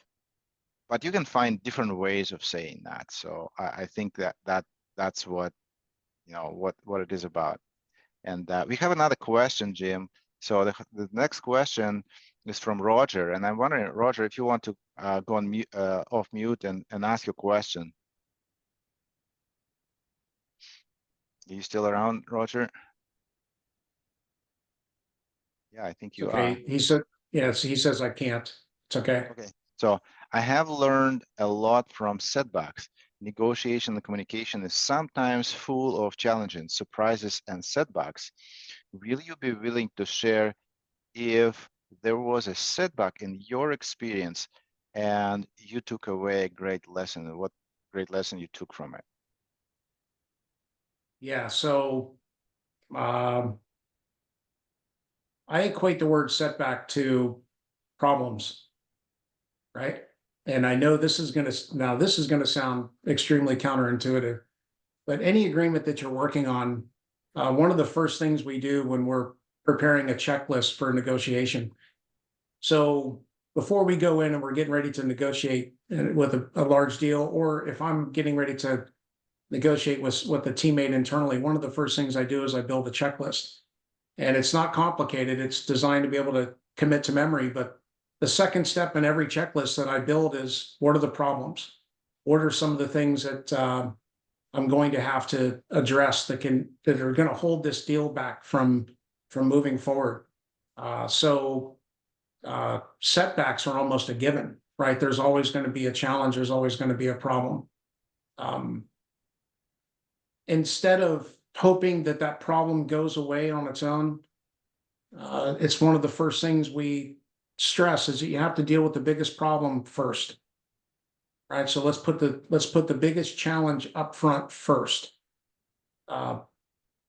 but you can find different ways of saying that. So I think that's what what it is about. And we have another question, Jim. So the next question is from Roger, and I'm wondering, Roger, if you want to go on mute, off mute and ask your question. Are you still around, Roger? Yeah, I think you are.
He said, yes, he says I can't. It's okay.
Okay. So I have learned a lot from setbacks. Negotiation and communication is sometimes full of challenges, surprises, and setbacks. Will you be willing to share if there was a setback in your experience and you took away a great lesson? What great lesson you took from it?
Yeah, so I equate the word setback to problems, right? And I know this is going to sound extremely counterintuitive, but any agreement that you're working on, one of the first things we do when we're preparing a checklist for negotiation. So before we go in and we're getting ready to negotiate with a large deal, or if I'm getting ready to negotiate with a teammate internally, one of the first things I do is I build a checklist. And it's not complicated. It's designed to be able to commit to memory. But the second step in every checklist that I build is, what are the problems? What are some of the things that I'm going to have to address that are going to hold this deal back from moving forward? Setbacks are almost a given, right? There's always going to be a challenge. There's always going to be a problem. Instead of hoping that that problem goes away on its own, it's one of the first things we stress is that you have to deal with the biggest problem first. Right. So let's put the biggest challenge up front first.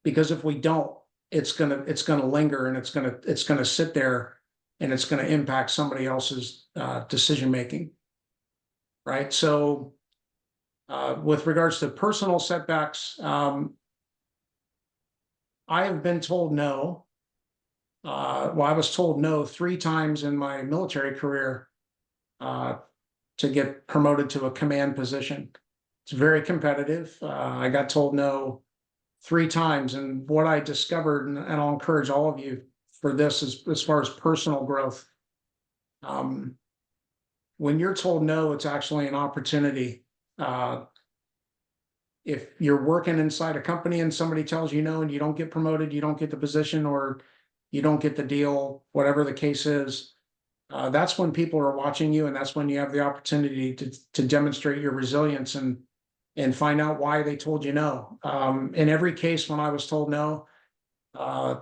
Because if we don't, it's gonna linger, and it's gonna sit there, and it's gonna impact somebody else's decision making. Right. So with regards to personal setbacks, I have been told no. Well, I was told no 3 times in my military career to get promoted to a command position. It's very competitive. I got told no 3 times, and what I discovered, and I'll encourage all of you for this, is as far as personal growth. When you're told no, it's actually an opportunity. If you're working inside a company and somebody tells you no and you don't get promoted, you don't get the position, or you don't get the deal, whatever the case is, that's when people are watching you, and that's when you have the opportunity to demonstrate your resilience and find out why they told you no. In every case, when I was told no,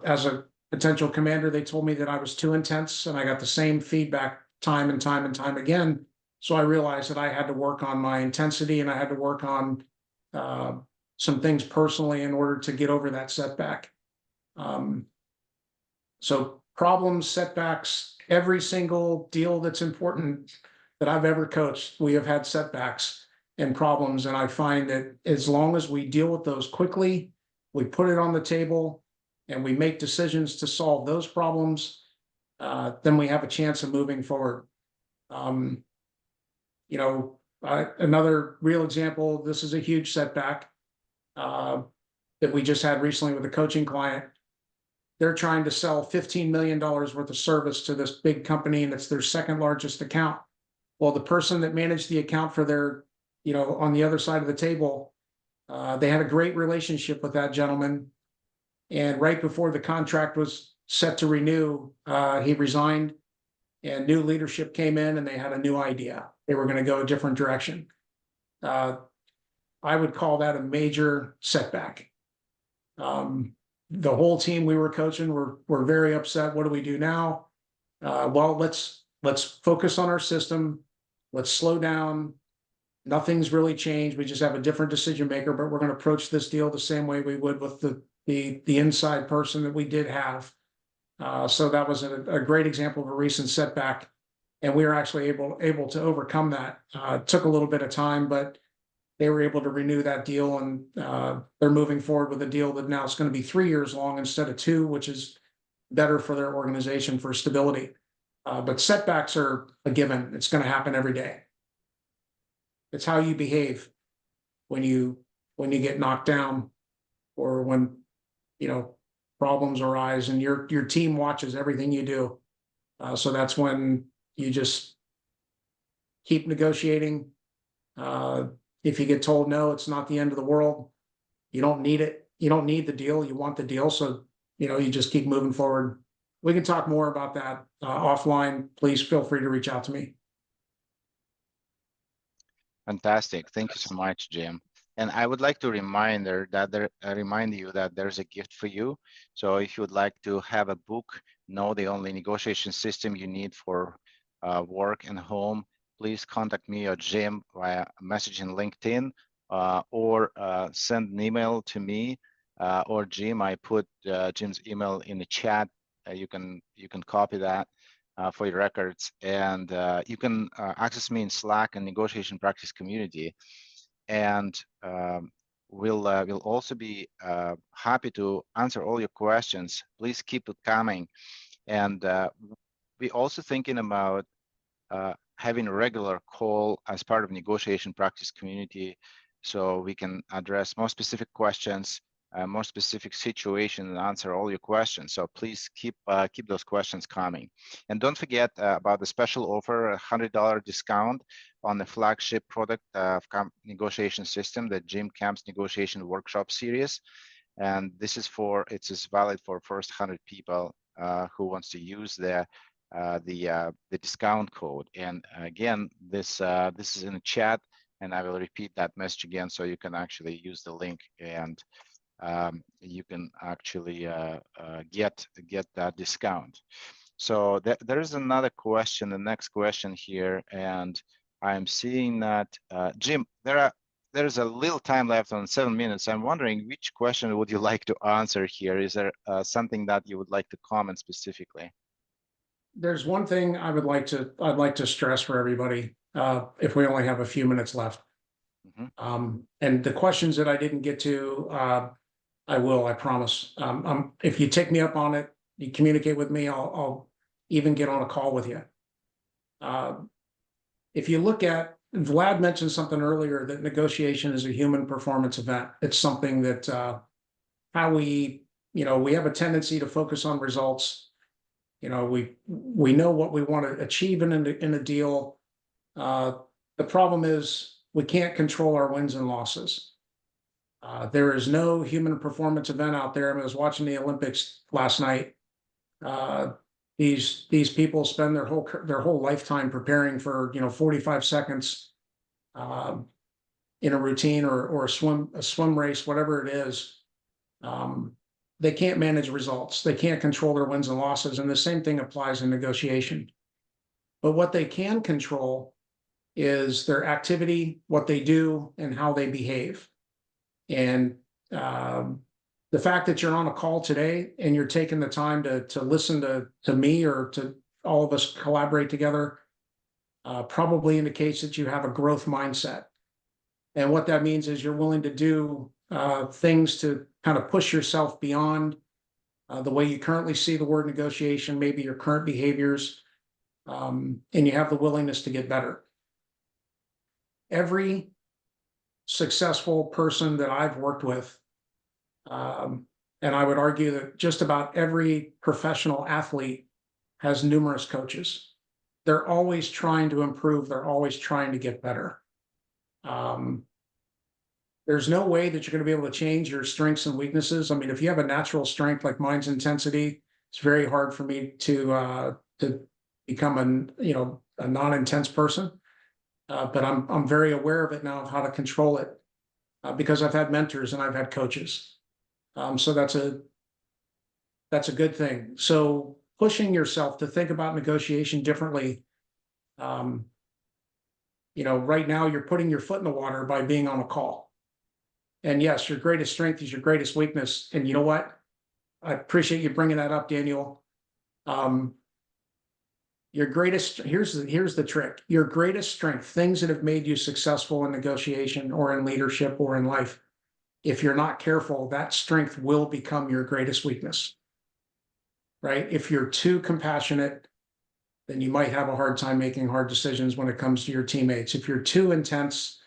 as a potential commander, they told me that I was too intense, and I got the same feedback time and time and time again. So I realized that I had to work on my intensity, and I had to work on some things personally in order to get over that setback. So problems, setbacks, every single deal that's important that I've ever coached, we have had setbacks and problems. And I find that as long as we deal with those quickly, we put it on the table, and we make decisions to solve those problems, then we have a chance of moving forward. Another real example, this is a huge setback that we just had recently with a coaching client. They're trying to sell $15 million worth of service to this big company, and it's their second largest account. Well, the person that managed the account for their, on the other side of the table, they had a great relationship with that gentleman. And right before the contract was set to renew, he resigned, and new leadership came in, and they had a new idea. They were going to go a different direction. I would call that a major setback. The whole team we were coaching were very upset. What do we do now? Well, let's focus on our system. Let's slow down. Nothing's really changed. We just have a different decision maker, but we're going to approach this deal the same way we would with the inside person that we did have. So that was a great example of a recent setback, and we were actually able to overcome that. It took a little bit of time, but they were able to renew that deal, and they're moving forward with a deal that now is going to be 3 years long instead of 2, which is better for their organization for stability. But setbacks are a given. It's going to happen every day. It's how you behave when you get knocked down, or when problems arise, and your team watches everything you do. So that's when you just keep negotiating. If you get told no, it's not the end of the world. You don't need it. You don't need the deal. You want the deal. So, you just keep moving forward. We can talk more about that offline. Please feel free to reach out to me.
Fantastic. Thank you so much, Jim. And I would like to remind you that there's a gift for you. So if you would like to have a book, Know the Only Negotiation System You Need for Work and Home, please contact me or Jim via message in LinkedIn, or send an email to me or Jim. I put Jim's email in the chat. You can copy that for your records, and you can access me in Slack and Negotiation Practice Community. And we'll also be happy to answer all your questions. Please keep it coming. And we're also thinking about having a regular call as part of negotiation practice community, so we can address more specific questions, more specific situation, and answer all your questions. So please keep those questions coming. And don't forget about the special offer, $100 discount on the flagship product of negotiation system, the Jim Camp's Negotiation Workshop Series. And this is valid for first 100 people who wants to use the discount code. And again, this is in the chat, and I will repeat that message again, so you can actually use the link, and you can actually get that discount. So there is another question, the next question here, and I'm seeing that Jim, there's a little time left on 7 minutes. I'm wondering which question would you like to answer here? Is there something that you would like to comment specifically?
There's one thing I'd like to stress for everybody, if we only have a few minutes left. And the questions that I didn't get to, I will, I promise. If you take me up on it, you communicate with me, I'll even get on a call with you. If you look at, Vlad mentioned something earlier, that negotiation is a human performance event. It's something that how we have a tendency to focus on results. We know what we want to achieve in a deal. The problem is we can't control our wins and losses. There is no human performance event out there. I was watching the Olympics last night. These people spend their whole lifetime preparing for 45 seconds in a routine or a swim race, whatever it is. They can't manage results. They can't control their wins and losses. And the same thing applies in negotiation. But what they can control is their activity, what they do, and how they behave. And the fact that you're on a call today and you're taking the time to listen to me or to all of us collaborate together probably indicates that you have a growth mindset. And what that means is you're willing to do things to kind of push yourself beyond the way you currently see the word negotiation, maybe your current behaviors, and you have the willingness to get better. Every successful person that I've worked with, and I would argue that just about every professional athlete has numerous coaches. They're always trying to improve. They're always trying to get better. There's no way that you're going to be able to change your strengths and weaknesses. I mean, if you have a natural strength like mine's intensity, it's very hard for me to become a non-intense person. But I'm very aware of it now, of how to control it, because I've had mentors and I've had coaches. So that's a good thing. So pushing yourself to think about negotiation differently. Right now you're putting your foot in the water by being on a call. And yes, your greatest strength is your greatest weakness. And you know what? I appreciate you bringing that up, Daniel. Here's the trick. Your greatest strength, things that have made you successful in negotiation or in leadership or in life, if you're not careful, that strength will become your greatest weakness, right? If you're too compassionate, then you might have a hard time making hard decisions when it comes to your teammates. If you're too intense,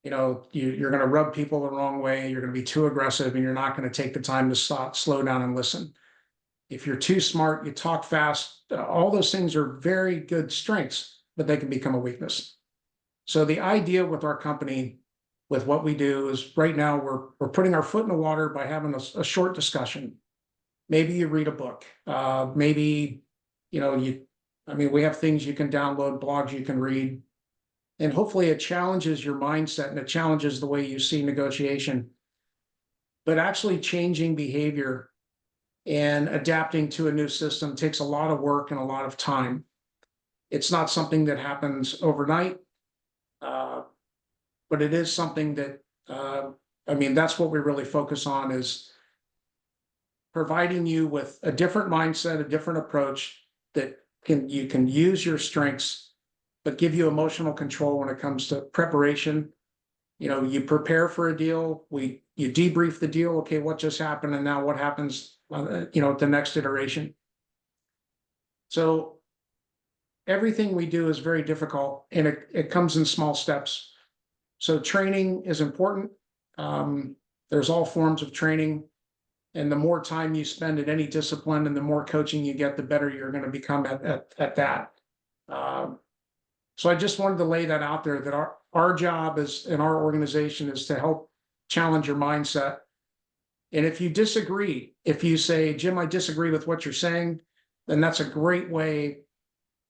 you're going to rub people the wrong way. You're going to be too aggressive, and you're not going to take the time to stop, slow down, and listen. If you're too smart, you talk fast. All those things are very good strengths, but they can become a weakness. So the idea with our company, with what we do, is right now we're putting our foot in the water by having a short discussion. Maybe you read a book. Maybe we have things you can download, blogs you can read. And hopefully it challenges your mindset and it challenges the way you see negotiation. But actually changing behavior and adapting to a new system takes a lot of work and a lot of time. It's not something that happens overnight, but it is something that, that's what we really focus on, is providing you with a different mindset, a different approach that you can use your strengths, but give you emotional control when it comes to preparation. You prepare for a deal, you debrief the deal. Okay, what just happened, and now what happens, at the next iteration. So everything we do is very difficult, and it comes in small steps. So training is important. There's all forms of training, and the more time you spend in any discipline and the more coaching you get, the better you're going to become at that. So I just wanted to lay that out there, that our job is in our organization is to help challenge your mindset. And if you disagree, if you say, Jim, I disagree with what you're saying, then that's a great way.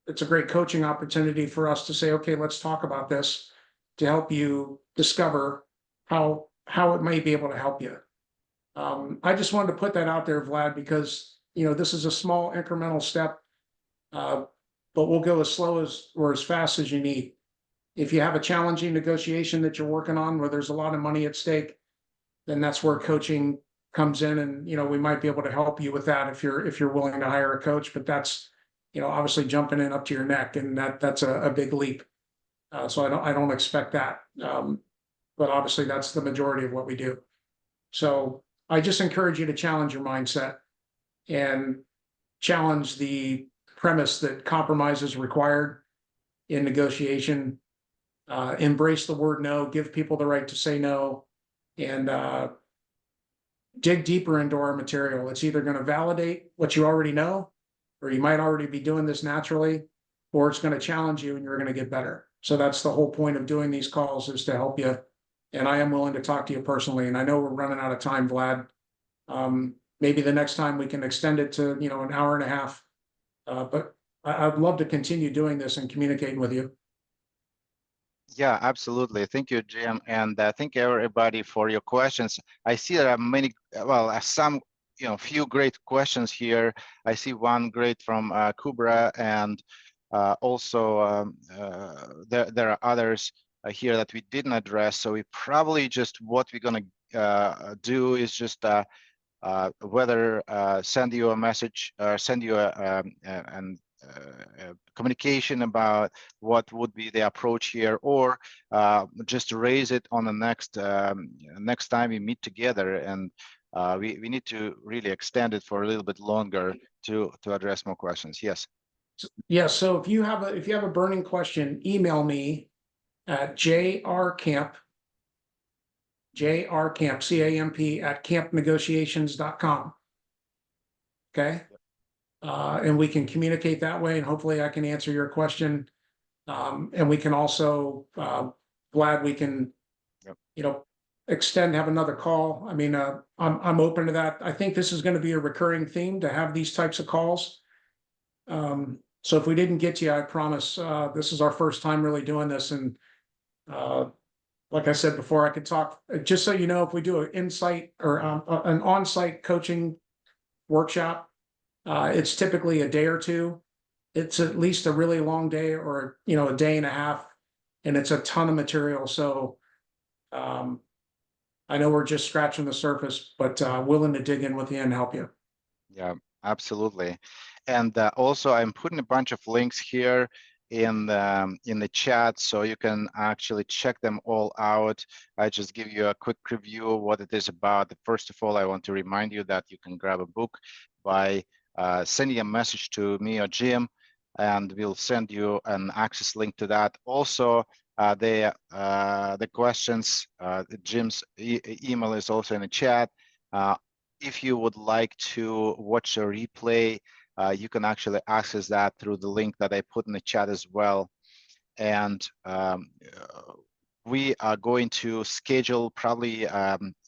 It's a great coaching opportunity for us to say, okay, let's talk about this, to help you discover how it may be able to help you. I just wanted to put that out there, Vlad, because this is a small incremental step, but we'll go as slow or as fast as you need. If you have a challenging negotiation that you're working on where there's a lot of money at stake, then that's where coaching comes in, and we might be able to help you with that if you're willing to hire a coach. But that's obviously jumping in up to your neck, and that's a big leap. So I don't expect that. But obviously that's the majority of what we do. So I just encourage you to challenge your mindset and challenge the premise that compromise is required in negotiation. Embrace the word no, give people the right to say no, and dig deeper into our material. It's either going to validate what you already know, or you might already be doing this naturally, or it's going to challenge you and you're going to get better. So that's the whole point of doing these calls, is to help you. And I am willing to talk to you personally. And I know we're running out of time, Vlad. Maybe the next time we can extend it to, an hour and a half. But I'd love to continue doing this and communicating with you.
Yeah, absolutely. Thank you, Jim. And thank you, everybody, for your questions. I see there are many, some, few great questions here. I see one great from Kubra, and also there are others here that we didn't address. So we probably just, what we're going to do is just whether send you a message or send you a communication about what would be the approach here, or just raise it on the next time we meet together, and we need to really extend it for a little bit longer to address more questions. Yes.
Yes. So if you have a burning question, email me at jrcamp, CAMP at campnegotiations.com. Okay. And we can communicate that way, and hopefully I can answer your question. And we can also, Vlad, we can, have another call. I mean, I'm open to that. I think this is going to be a recurring theme, to have these types of calls. So if we didn't get to you, I promise, this is our first time really doing this. And like I said before, I could talk, just so you know, if we do an insight or an on-site coaching workshop, it's typically a day or two. It's at least a really long day, or a day and a half, and it's a ton of material. So I know we're just scratching the surface, but willing to dig in with you and help you.
Yeah, absolutely. And also, I'm putting a bunch of links here in the chat, so you can actually check them all out. I just give you a quick review of what it is about. First of all, I want to remind you that you can grab a book by sending a message to me or Jim, and we'll send you an access link to that. Also, the questions, Jim's email is also in the chat. If you would like to watch a replay, you can actually access that through the link that I put in the chat as well. And we are going to schedule probably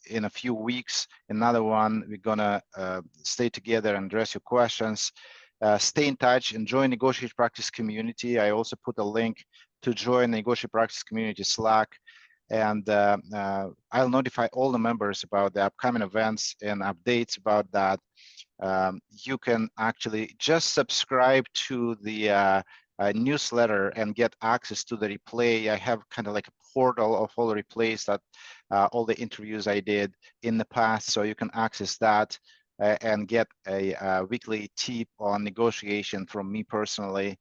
in a few weeks another one. We're gonna stay together and address your questions. Stay in touch and join Negotiate Practice community. I also put a link to join the Negotiate Practice community Slack. And I'll notify all the members about the upcoming events and updates about that. You can actually just subscribe to the newsletter and get access to the replay. I have kind of like a portal of all the replays that all the interviews I did in the past, so you can access that and get a weekly tip on negotiation from me personally,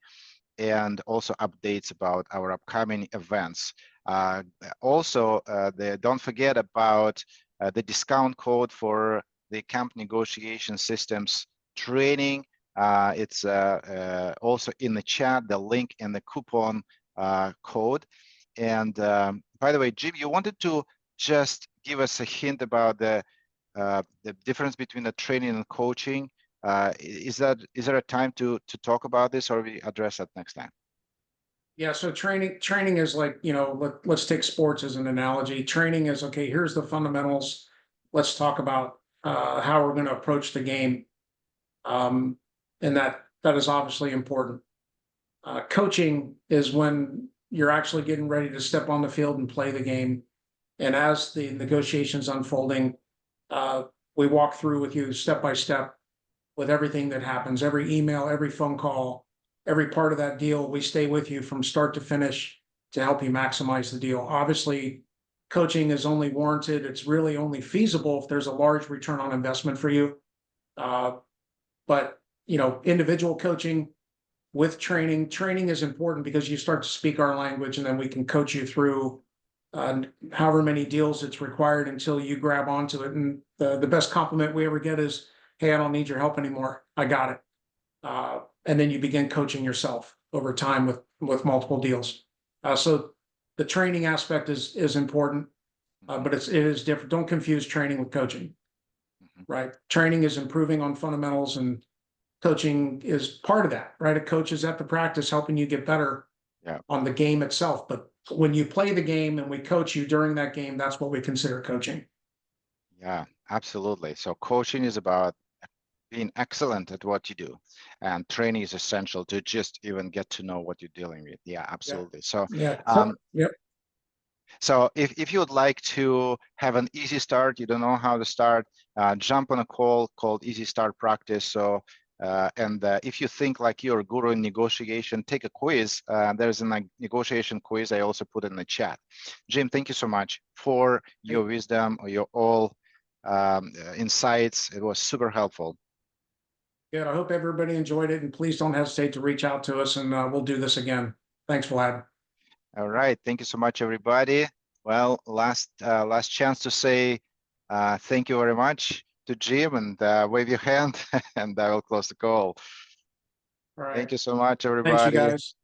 and also updates about our upcoming events. Also, don't forget about the discount code for the CAMP Negotiation Systems training. It's also in the chat, the link and the coupon code. And by the way, Jim, you wanted to just give us a hint about the difference between the training and coaching. Is there a time to talk about this, or we address that next time?
Yeah, so training is like, let's take sports as an analogy. Training is, okay, here's the fundamentals. Let's talk about how we're going to approach the game. And that is obviously important. Coaching is when you're actually getting ready to step on the field and play the game. And as the negotiations unfolding, we walk through with you step by step with everything that happens, every email, every phone call, every part of that deal. We stay with you from start to finish to help you maximize the deal. Obviously, coaching is only warranted. It's really only feasible if there's a large return on investment for you. But individual coaching with training is important because you start to speak our language, and then we can coach you through however many deals it's required until you grab onto it. And the best compliment we ever get is, "Hey, I don't need your help anymore. I got it." And then you begin coaching yourself over time with multiple deals. So the training aspect is important, but it is different. Don't confuse training with coaching, right? Training is improving on fundamentals, and coaching is part of that, right? A coach is at the practice helping you get better on the game itself. But when you play the game and we coach you during that game, that's what we consider coaching.
Yeah, absolutely. So coaching is about being excellent at what you do, and training is essential to just even get to know what you're dealing with. Yeah, absolutely. So
Yep.
So if you would like to have an easy start, you don't know how to start, jump on a call called Easy Start Practice. So if you think like you're a guru in negotiation, take a quiz. There's a negotiation quiz. I also put it in the chat. Jim, thank you so much for your wisdom, or your all insights. It was super helpful.
Good. I hope everybody enjoyed it, and please don't hesitate to reach out to us, and we'll do this again. Thanks, Vlad.
All right. Thank you so much, everybody. Well, last chance to say thank you very much to Jim, and wave your hand, and I will close the call.
All right.
Thank you so much, everybody.
Thanks, you guys.